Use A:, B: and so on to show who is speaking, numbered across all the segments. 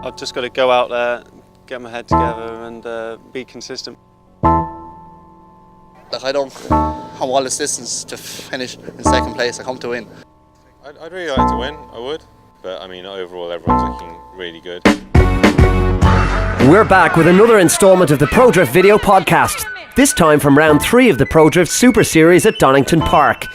A: I've just got to go out there, get my head together and be consistent.
B: Like, I don't have all this distance to finish in second place. I come to win.
C: I'd really like to win, I would. But I mean, overall everyone's looking really good.
D: We're back with another instalment of the Prodrift video podcast, this time from round 3 of the Prodrift Super Series at Donington Park.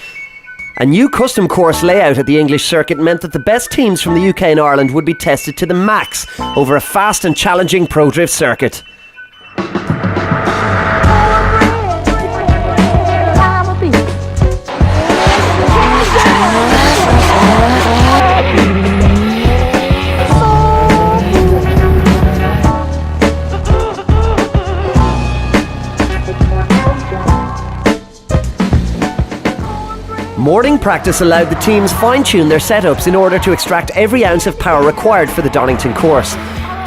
D: A new custom course layout at the English circuit meant that the best teams from the UK and Ireland would be tested to the max over a fast and challenging Prodrift circuit. Morning practice allowed the teams fine-tune their setups in order to extract every ounce of power required for the Donington course.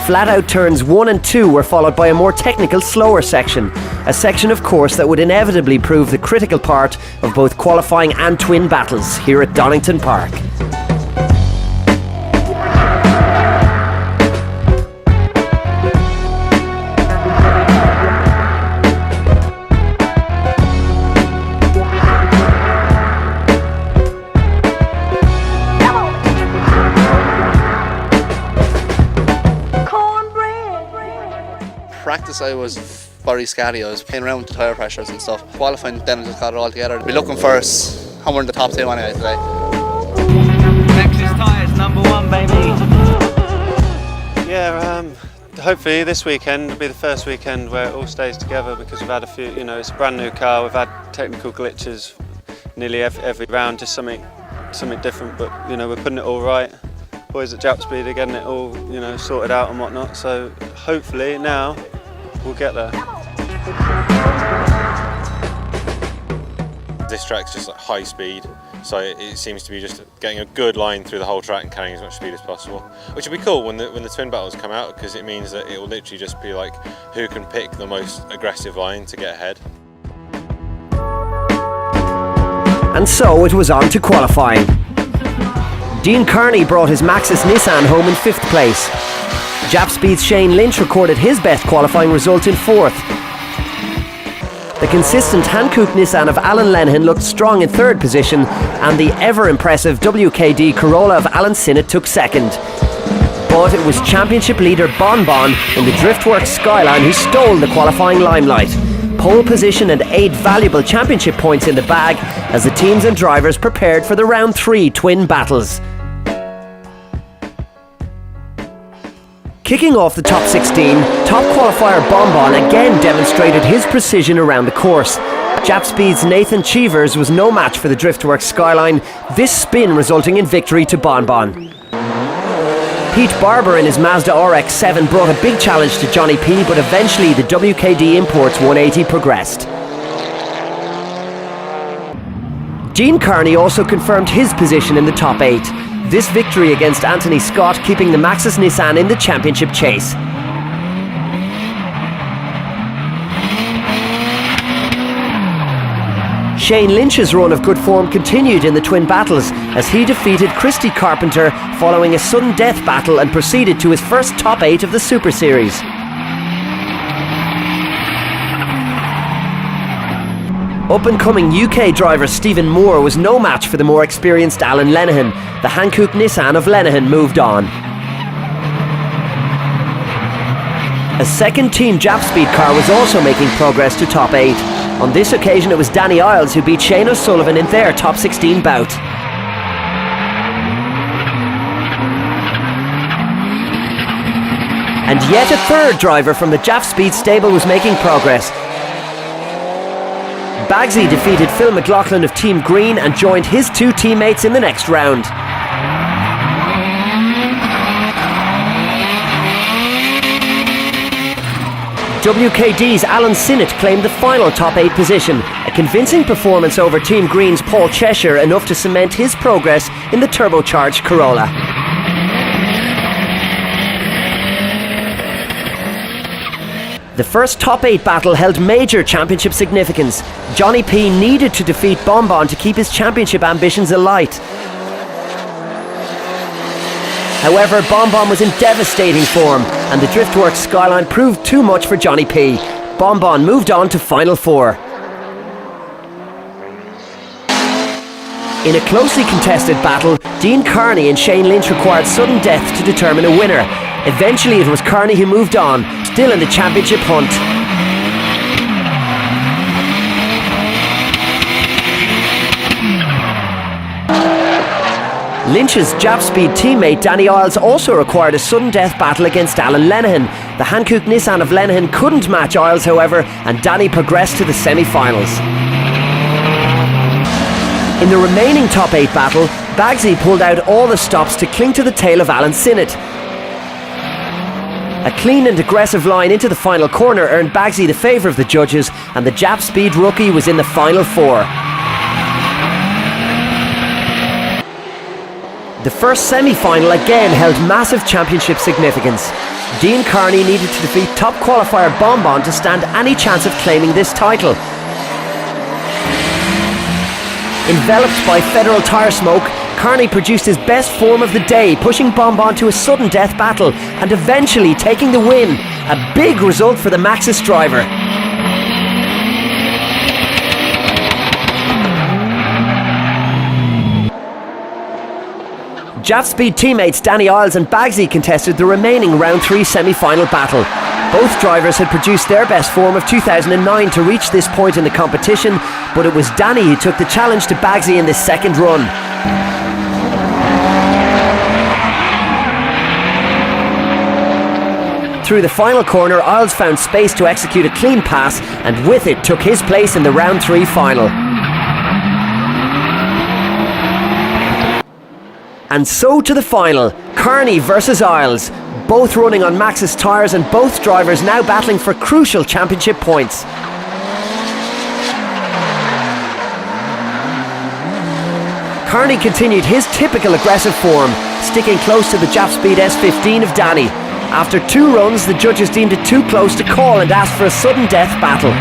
D: Flat-out turns 1 and 2 were followed by a more technical, slower section, a section of course that would inevitably prove the critical part of both qualifying and twin battles here at Donington Park.
B: Practice I was very scatty. I was playing around with the tyre pressures and stuff. Qualifying, then I just got it all together. We're looking for us. I'm in the top 2 anyway today.
E: Texas tyres #1, baby.
A: Yeah, hopefully this weekend will be the first weekend where it all stays together, because we've had a few, it's a brand new car, we've had technical glitches nearly every round, just something different, but we're putting it all right. Boys at Jap Speed are getting it all sorted out and whatnot, so hopefully now we'll get there.
C: This track's just like high speed, so it seems to be just getting a good line through the whole track and carrying as much speed as possible, which will be cool when the twin battles come out, because it means that it will literally just be like who can pick the most aggressive line to get ahead.
D: And so it was on to qualifying. Dean Kearney brought his Maxus Nissan home in 5th place. Jap Speed's Shane Lynch recorded his best qualifying result in 4th. The consistent Hankook Nissan of Alan Lenihan looked strong in 3rd position, and the ever-impressive WKD Corolla of Alan Sinnott took 2nd. But it was championship leader Bon Bon in the Driftworks Skyline who stole the qualifying limelight. Pole position and 8 valuable championship points in the bag as the teams and drivers prepared for the round 3 twin battles. Kicking off the top 16, top qualifier Bon Bon again demonstrated his precision around the course. Jap Speed's Nathan Cheevers was no match for the Driftworks Skyline, this spin resulting in victory to Bon Bon. Pete Barber in his Mazda RX-7 brought a big challenge to Johnny P, but eventually the WKD Imports 180 progressed. Dean Kearney also confirmed his position in the top 8. This victory against Anthony Scott keeping the Maxus Nissan in the championship chase. Shane Lynch's run of good form continued in the twin battles as he defeated Christy Carpenter following a sudden death battle and proceeded to his first top 8 of the Super Series. Up-and-coming UK driver Stephen Moore was no match for the more experienced Alan Lenihan. The Hankook Nissan of Lenihan moved on. A second Team Jap Speed car was also making progress to top 8. On this occasion it was Danny Isles who beat Shane O'Sullivan in their top 16 bout. And yet a third driver from the Jap Speed stable was making progress. Bagsy defeated Phil McLaughlin of Team Green and joined his 2 teammates in the next round. WKD's Alan Sinnott claimed the final top 8 position, a convincing performance over Team Green's Paul Cheshire, enough to cement his progress in the turbocharged Corolla. The first top 8 battle held major championship significance. Johnny P needed to defeat Bon Bon to keep his championship ambitions alight. However, Bonbon was in devastating form and the Driftworks skyline proved too much for Johnny P. Bonbon moved on to Final 4. In a closely contested battle, Dean Kearney and Shane Lynch required sudden death to determine a winner. Eventually it was Kearney who moved on, still in the championship hunt. Lynch's Jap Speed teammate Danny Isles also required a sudden death battle against Alan Lenihan. The Hankook Nissan of Lenihan couldn't match Isles, however, and Danny progressed to the semi-finals. In the remaining top 8 battle, Bagsy pulled out all the stops to cling to the tail of Alan Sinnott. A clean and aggressive line into the final corner earned Bagsy the favour of the judges, and the Jap Speed rookie was in the Final 4. The first semi-final again held massive championship significance. Dean Kearney needed to defeat top qualifier Bonbon to stand any chance of claiming this title. Enveloped by federal tyre smoke, Kearney produced his best form of the day, pushing Bonbon to a sudden death battle and eventually taking the win. A big result for the Maxis driver. Jap Speed teammates Danny Isles and Bagsy contested the remaining round 3 semi-final battle. Both drivers had produced their best form of 2009 to reach this point in the competition, but it was Danny who took the challenge to Bagsy in this second run. Through the final corner, Isles found space to execute a clean pass and with it took his place in the round 3 final. And so to the final, Kearney versus Isles, both running on Maxis tyres and both drivers now battling for crucial championship points. Kearney continued his typical aggressive form, sticking close to the Jap Speed S15 of Danny. After 2 runs, the judges deemed it too close to call and asked for a sudden death battle.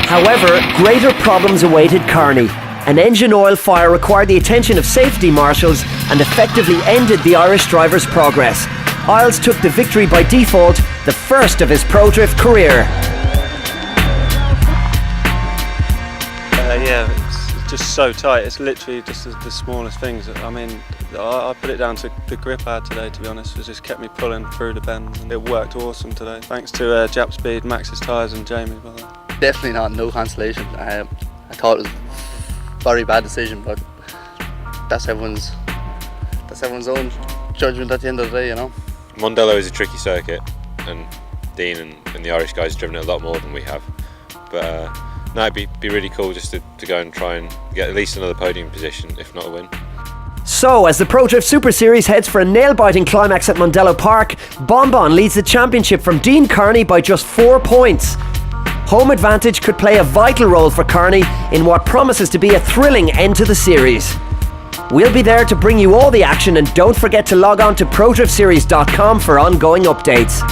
D: However, greater problems awaited Kearney. An engine oil fire required the attention of safety marshals and effectively ended the Irish driver's progress. Isles took the victory by default, the first of his Prodrift career.
A: Yeah, it's just so tight. It's literally just the smallest things. I mean, I put it down to the grip I had today, to be honest. It just kept me pulling through the bends and it worked awesome today. Thanks to Jap Speed, Maxis tyres and Jamie, by the way.
B: Definitely not, no consolation. I thought it was a very bad decision, but that's everyone's own judgment at the end of the day, you know.
C: Mondello is a tricky circuit, and Dean and the Irish guys have driven it a lot more than we have. But no, it'd be really cool just to go and try and get at least another podium position, if not a win.
D: So, as the Prodrift Super Series heads for a nail-biting climax at Mondello Park, Bonbon leads the championship from Dean Kearney by just 4 points. Home advantage could play a vital role for Kearney in what promises to be a thrilling end to the series. We'll be there to bring you all the action, and don't forget to log on to prodriftseries.com for ongoing updates.